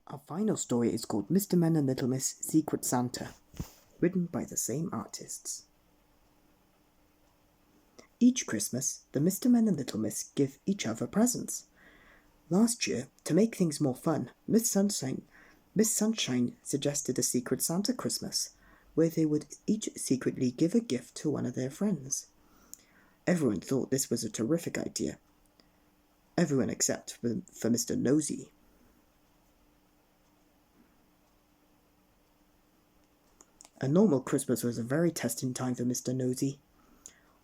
Our final story is called Mr. Men and Little Miss Secret Santa, written by the same artists. Each Christmas, the Mr. Men and Little Miss give each other presents. Last year, to make things more fun, Miss Sunshine suggested a Secret Santa Christmas, where they would each secretly give a gift to one of their friends. Everyone thought this was a terrific idea. Everyone except for Mr. Nosy. A normal Christmas was a very testing time for Mr. Nosy.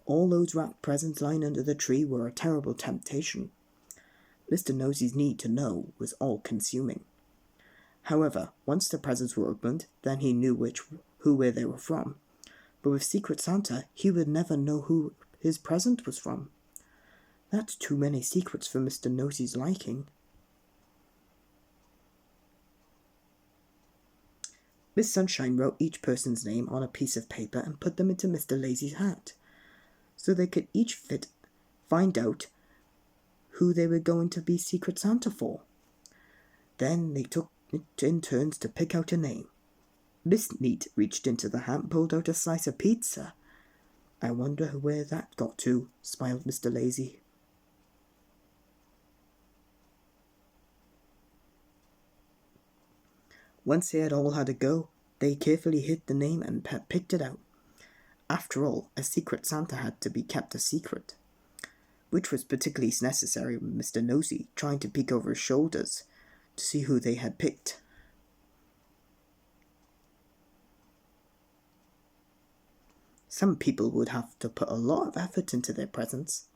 All those wrapped presents lying under the tree were a terrible temptation. Mr. Nosy's need to know was all-consuming. However, once the presents were opened, then he knew where they were from. But with Secret Santa, he would never know who his present was from. That's too many secrets for Mr. Nosy's liking. Miss Sunshine wrote each person's name on a piece of paper and put them into Mr. Lazy's hat, so they could each find out who they were going to be Secret Santa for. Then they took it in turns to pick out a name. Miss Neat reached into the hat and pulled out a slice of pizza. I wonder where that got to, smiled Mr. Lazy. Once they had all had a go, they carefully hid the name and picked it out. After all, a Secret Santa had to be kept a secret, which was particularly necessary with Mr. Nosy trying to peek over his shoulders to see who they had picked. Some people would have to put a lot of effort into their presents.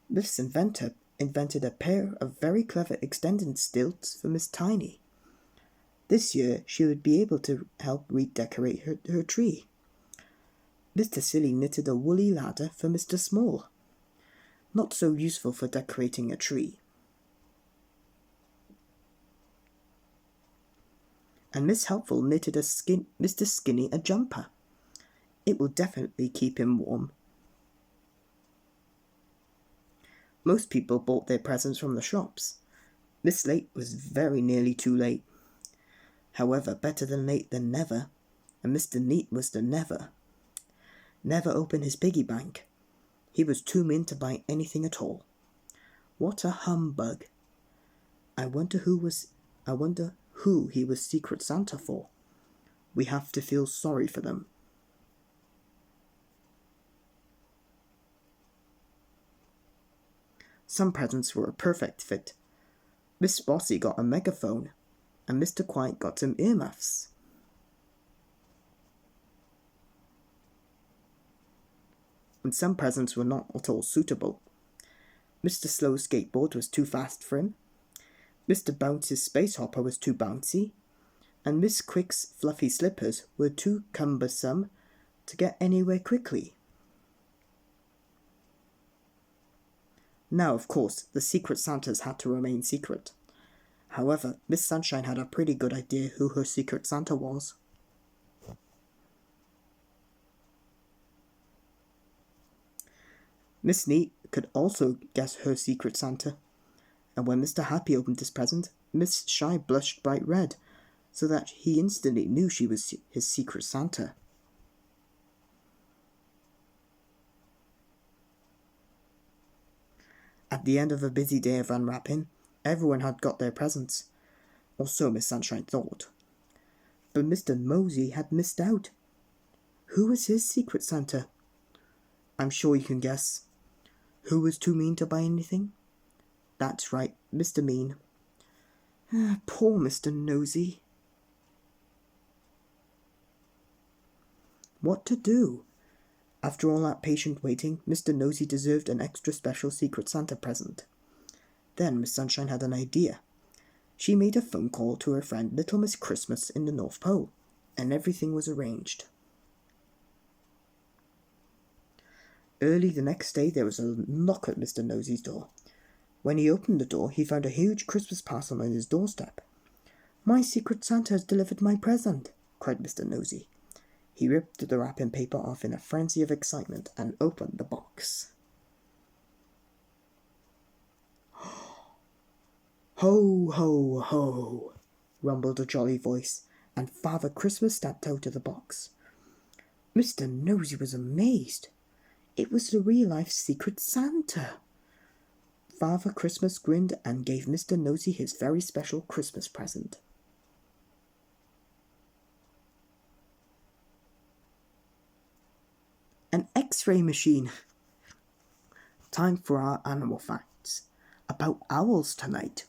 Miss Inventor invented a pair of very clever extended stilts for Miss Tiny. This year, she would be able to help redecorate her tree. Mr. Silly knitted a woolly ladder for Mr. Small, not so useful for decorating a tree. And Miss Helpful knitted Mr. Skinny a jumper. It will definitely keep him warm. Most people bought their presents from the shops. Miss Late was very nearly too late. However, better than late than never, and Mr. Neat was the never opened his piggy bank. He was too mean to buy anything at all. What a humbug! I wonder who he was Secret Santa for. We have to feel sorry for them. Some presents were a perfect fit. Miss Bossy got a megaphone, and Mr. Quiet got some earmuffs. And some presents were not at all suitable. Mr. Slow's skateboard was too fast for him, Mr. Bounce's space hopper was too bouncy, and Miss Quick's fluffy slippers were too cumbersome to get anywhere quickly. Now, of course, the Secret Santas had to remain secret. However, Miss Sunshine had a pretty good idea who her Secret Santa was. Miss Neat could also guess her Secret Santa, and when Mr. Happy opened his present, Miss Shy blushed bright red, so that he instantly knew she was his Secret Santa. At the end of a busy day of unwrapping, everyone had got their presents, or so Miss Sunshine thought. But Mr. Mosey had missed out. Who was his Secret Santa? I'm sure you can guess. Who was too mean to buy anything? That's right, Mr. Mean. Poor Mr. Nosy. What to do? After all that patient waiting, Mr. Nosy deserved an extra special Secret Santa present. Then Miss Sunshine had an idea. She made a phone call to her friend Little Miss Christmas in the North Pole, and everything was arranged. Early the next day there was a knock at Mr. Nosy's door. When he opened the door, he found a huge Christmas parcel on his doorstep. "My Secret Santa has delivered my present," cried Mr. Nosy. He ripped the wrapping paper off in a frenzy of excitement and opened the box. Ho, ho, ho! rumbled a jolly voice, and Father Christmas stepped out of the box. Mr. Nosy was amazed. It was the real-life Secret Santa. Father Christmas grinned and gave Mr. Nosy his very special Christmas present. An X-ray machine. Time for our animal facts. About owls tonight.